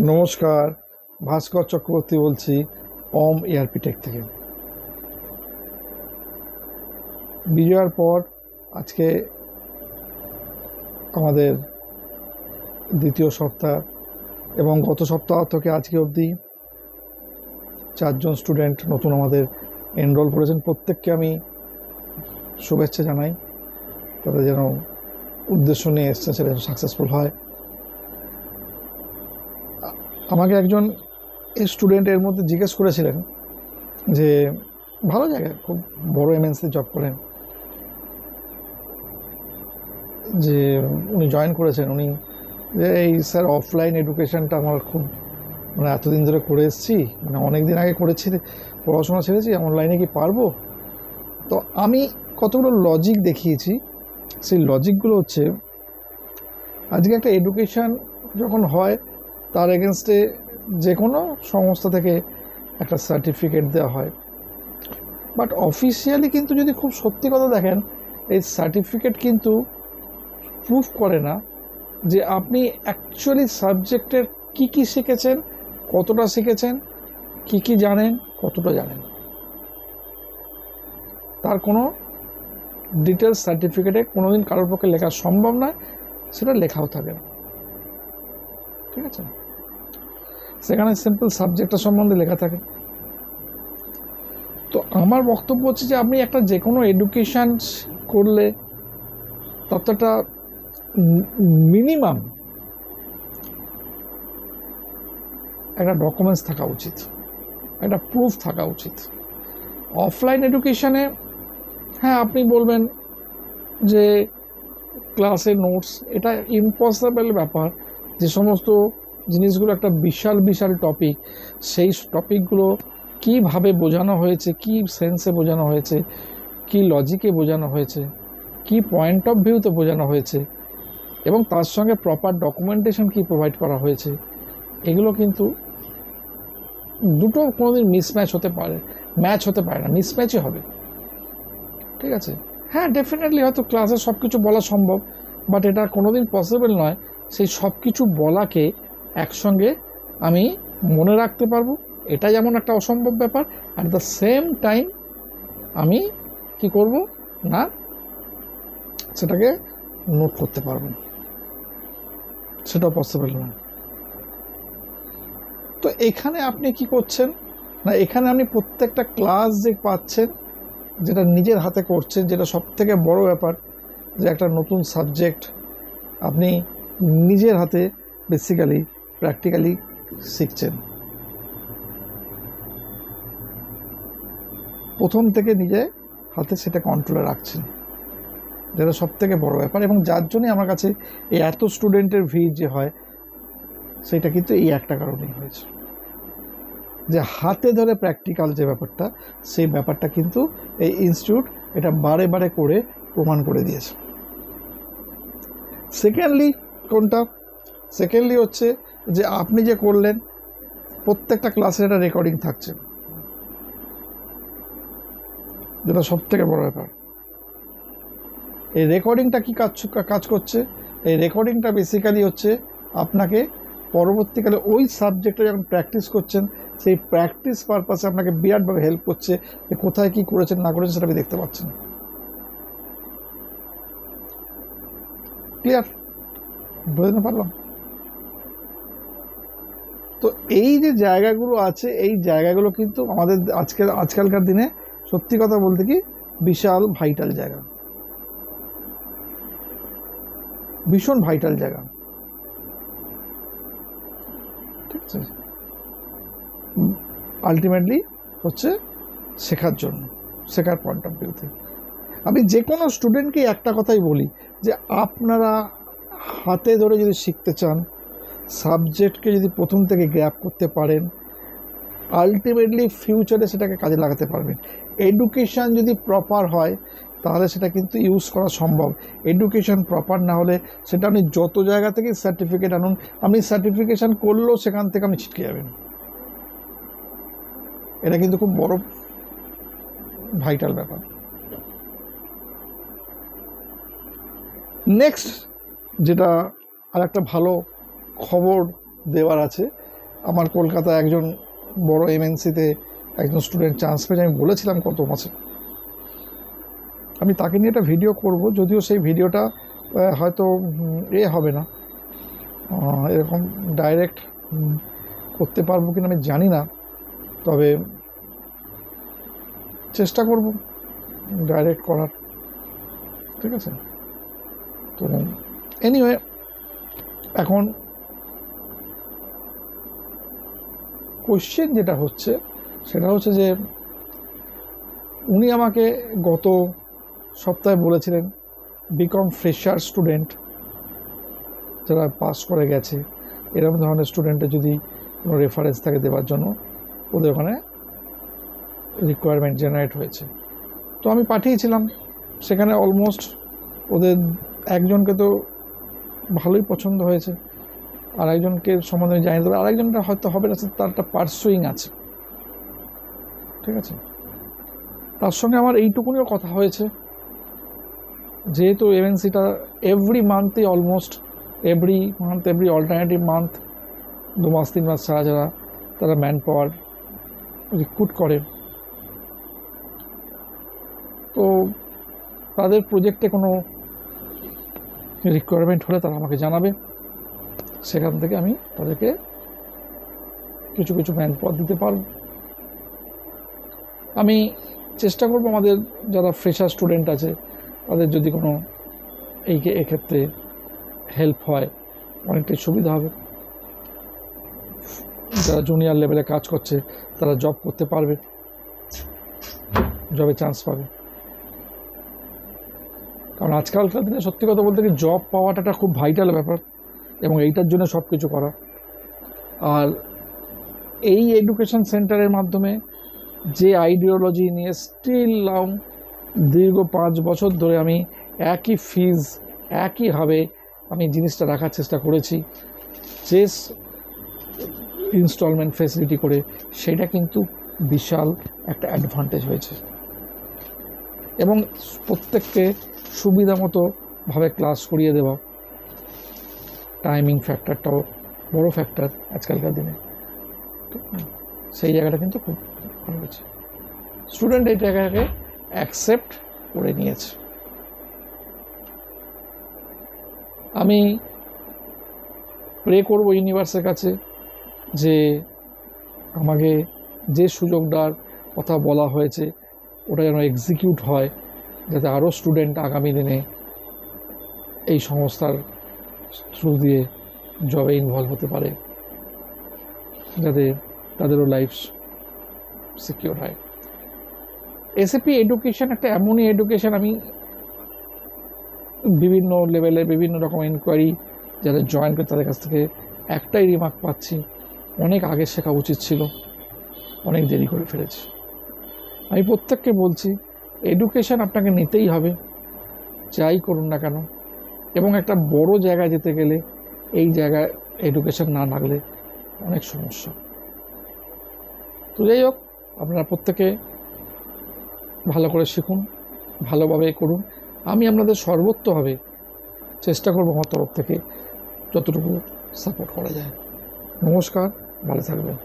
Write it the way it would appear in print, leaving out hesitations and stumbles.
নমস্কার, ভাস্কর চক্রবর্তী বলছি ওম ARP take থেকে। বিজয়ার পর আজকে আমাদের দ্বিতীয় সপ্তাহ এবং গত সপ্তাহ থেকে আজকে অবধি 4জন স্টুডেন্ট নতুন আমাদের এনরোল করেছেন। প্রত্যেককে আমি শুভেচ্ছা জানাই, তাদের যেন উদ্দেশ্য নিয়ে এসছে সেটা সাকসেসফুল হয়। আমাকে একজন স্টুডেন্ট এর মধ্যে জিজ্ঞেস করেছিলেন যে ভালো জায়গায় খুব বড় এমএনসি জব করেন, যে উনি জয়েন করেছেন, উনি যে এই স্যার অফলাইন এডুকেশনটা আমার খুব এতদিন ধরে করে এসেছি, অনেক দিন আগে করেছি, পড়াশোনা ছেড়েছি, অনলাইনে কি পারবো? তো আমি কতগুলো লজিক দেখিয়েছি। সেই লজিকগুলো হচ্ছে, আজকে একটা এডুকেশন যখন হয় তার এগেনস্টে যে কোনো সংস্থা থেকে একটা সার্টিফিকেট দেওয়া হয়, বাট অফিসিয়ালি কিন্তু যদি খুব সত্যি কথা দেখেন, এই সার্টিফিকেট কিন্তু প্রুফ করে না যে আপনি অ্যাকচুয়ালি সাবজেক্টের কী শিখেছেন, কতটা শিখেছেন, কী জানেন, কতটা জানেন। তার কোনো ডিটেলস সার্টিফিকেটে কোনোদিন কারোর পক্ষে লেখা সম্ভব নয়, সেটা লেখাও থাকে না। ঠিক আছে, সেখানে সিম্পল সাবজেক্টের সম্বন্ধে লেখা থাকে। তো আমার বক্তব্য হচ্ছে যে আপনি একটা যে কোনো এডুকেশান করলে তার তো একটা মিনিমাম একটা ডকুমেন্টস থাকা উচিত, একটা প্রুফ থাকা উচিত। অফলাইন এডুকেশানে হ্যাঁ আপনি বলবেন যে ক্লাসের নোটস, এটা ইম্পসিবল ব্যাপার। যে সমস্ত জিনিসগুলো একটা বিশাল বিশাল টপিক, সেই টপিকগুলো কীভাবে বোঝানো হয়েছে, কী সেন্সে বোঝানো হয়েছে, কী লজিকে বোঝানো হয়েছে, কী পয়েন্ট অফ ভিউতে বোঝানো হয়েছে, এবং তার সঙ্গে প্রপার ডকুমেন্টেশন কী প্রোভাইড করা হয়েছে, এগুলো কিন্তু দুটো কোনোদিন ম্যাচ হতে পারে না, মিসম্যাচই হবে। ঠিক আছে, হ্যাঁ ডেফিনেটলি হয়তো ক্লাসে সব কিছু বলা সম্ভব, বাট এটা কোনোদিন পসিবল নয় সেই সব কিছু বলাকে একসঙ্গে আমি মনে রাখতে পারবো, এটা যেমন একটা অসম্ভব ব্যাপার। অ্যাট দ্য সেম টাইম আমি কি করব না, সেটাকে নোট করতে পারবো, সেটাও পসিবল নয়। তো এখানে আপনি কি করছেন না, এখানে আপনি প্রত্যেকটা ক্লাস যে পাচ্ছেন, যেটা নিজের হাতে করছেন, যেটা সবথেকে বড় ব্যাপার, যে একটা নতুন সাবজেক্ট আপনি নিজের হাতে বেসিক্যালি প্র্যাকটিক্যালি শিখছেন, প্রথম থেকে নিজে হাতে সেটা কন্ট্রোলে রাখছেন, যেটা সবথেকে বড় ব্যাপার। এবং যার জন্যই আমার কাছে এই এত স্টুডেন্টের ভিড় যে হয়, সেটা কিন্তু এই একটা কারণেই হয়েছে, যে হাতে ধরে প্র্যাকটিক্যাল যে ব্যাপারটা, সেই ব্যাপারটা কিন্তু এই ইনস্টিটিউট এটা বারে বারে করে প্রমাণ করে দিয়েছে। সেকেন্ডলি কোনটা, সেকেন্ডলি হচ্ছে যে আপনি যে করলেন, প্রত্যেকটা ক্লাসের একটা রেকর্ডিং থাকছে, যেটা সবথেকে বড় ব্যাপার। এই রেকর্ডিংটা কি কাজ করছে, এই রেকর্ডিংটা বেসিক্যালি হচ্ছে আপনাকে পরবর্তীকালে ওই সাবজেক্টে যখন প্র্যাকটিস করছেন, সেই প্র্যাকটিস পারপাসে আপনাকে বিরাটভাবে হেল্প করছে, যে কোথায় কী করেছেন না করেছেন সেটা আপনি দেখতে পাচ্ছেন। ক্লিয়ার, বুঝতে পারলাম? তো এই যে জায়গাগুলো আছে, এই জায়গাগুলো কিন্তু আমাদের আজকালকার দিনে সত্যি কথা বলতে কি বিশাল ভাইটাল জায়গা, ভীষণ ভাইটাল জায়গা। ঠিক আছে, আলটিমেটলি হচ্ছে শেখার জন্য, শেখার পয়েন্ট অফ ভিউতে আমি যে কোনো স্টুডেন্টকে একটা কথাই বলি, যে আপনারা হাতে ধরে যদি শিখতে চান, সাবজেক্টকে যদি প্রথম থেকে গ্র্যাব করতে পারেন, আলটিমেটলি ফিউচারে সেটাকে কাজে লাগাতে পারবেন। এডুকেশান যদি প্রপার হয় তাহলে সেটা কিন্তু ইউজ করা সম্ভব। এডুকেশান প্রপার না হলে সেটা আপনি যত জায়গা থেকে সার্টিফিকেট আনুন, আপনি সার্টিফিকেশান করলেও সেখান থেকে আপনি ছিটকে যাবেন। এটা কিন্তু খুব বড় ভাইটাল ব্যাপার। নেক্সট যেটা আর একটা ভালো খবর দেওয়ার আছে। আমার কলকাতায় একজন বড় এমএনসিতে একজন স্টুডেন্ট চান্স পেয়েছে, আমি বলেছিলাম কত মাসে, আমি তাকে নিয়ে একটা ভিডিও করব, যদিও সেই ভিডিওটা হয়তো হবে না, এরকম ডাইরেক্ট করতে পারবো কিনা আমি জানি না, তবে চেষ্টা করব ডাইরেক্ট করার, ঠিক আছে। তো এনিওয়ে, এখন কোশ্চেন যেটা হচ্ছে সেটা হচ্ছে যে উনি আমাকে গত সপ্তাহে বলেছিলেন বিকম ফ্রেশার স্টুডেন্ট যারা পাস করে গেছে এরকম ধরনের স্টুডেন্টের যদি কোনো রেফারেন্স থাকে দেওয়ার জন্য, ওদের ওখানে রিকোয়ারমেন্ট জেনারেট হয়েছে। তো আমি পাঠিয়েছিলাম, সেখানে অলমোস্ট ওদের একজনকে তো ভালোই পছন্দ হয়েছে, আর একজনকে সম্বন্ধে আমি জানিয়ে দেবো, আরেকজনটা হয়তো হবে না, তার একটা পার্সুইং আছে, ঠিক আছে। তার সঙ্গে আমার এইটুকুনিও কথা হয়েছে, যেহেতু এমএনসিটা এভরি মান্থই অলমোস্ট এভরি অল্টারনেটিভ মান্থ 2 মাস 3 মাস ছাড়া ছাড়া তারা ম্যান পাওয়ার রিক্রুট করে, তো তাদের প্রজেক্টে কোনো রিকোয়ারমেন্ট হলে তারা আমাকে জানাবে, সেখান থেকে আমি তাদেরকে কিছু কিছু ম্যান পাওয়ার দিতে পারব। আমি চেষ্টা করব আমাদের যারা ফ্রেশার স্টুডেন্ট আছে তাদের যদি কোনো এক্ষেত্রে হেল্প হয় অনেকটাই সুবিধা হবে। যারা জুনিয়র লেভেলে কাজ করছে তারা জব করতে পারবে, জবে চান্স পাবে, কারণ আজকালকার দিনে সত্যি কথা বলতে কি জব পাওয়াটা একটা খুব ভাইটাল ব্যাপার, এবং এইটার জন্য সব কিছু করা। আর এই এডুকেশন সেন্টারের মাধ্যমে যে আইডিওলজি নিয়ে স্টিল নাও দীর্ঘ 5 বছর ধরে আমি একই ফিজ একইভাবে আমি জিনিসটা রাখার চেষ্টা করেছি, চেস ইনস্টলমেন্ট ফেসিলিটি করে, সেটা কিন্তু বিশাল একটা অ্যাডভান্টেজ হয়েছে, এবং প্রত্যেককে সুবিধা মতোভাবে ক্লাস করিয়ে দেওয়া, টাইমিং ফ্যাক্টরটাও বড় ফ্যাক্টর আজকালকার দিনে, সেই জায়গাটা কিন্তু খুব ভালো হয়েছে। স্টুডেন্ট এই জায়গাটাকে অ্যাকসেপ্ট করে নিয়েছে। আমি প্রে করব ইউনিভার্সের কাছে যে আমাকে যে সুযোগটার কথা বলা হয়েছে ওটা যেন এক্সিকিউট হয়, যাতে আরও স্টুডেন্ট আগামী দিনে এই সংস্থার থ্রু দিয়ে জবে ইনভলভ হতে পারে, যাতে তাদেরও লাইফ সিকিউর হয়। এসএপি এডুকেশন একটা এমনই এডুকেশন, আমি বিভিন্ন লেভেলে বিভিন্ন রকম ইনকোয়ারি যারা জয়েন করে তাদের কাছ থেকে একটাই রিমার্ক পাচ্ছি, অনেক আগে শেখা উচিত ছিল, অনেক দেরি করে ফেলেছি। আমি প্রত্যেককে বলছি এডুকেশন আপনাকে নিতেই হবে, যাই করুন না কেন, এবং একটা বড় জায়গায় যেতে গেলে এই জায়গায় এডুকেশন না লাগলে অনেক সমস্যা। তো যাই হোক, আপনারা প্রত্যেকে ভালো করে শিখুন, ভালোভাবে করুন, আমি আপনাদের সর্বোত্তভাবে চেষ্টা করব আমার তরফ থেকে যতটুকু সাপোর্ট করা যায়। নমস্কার, ভালো থাকবেন।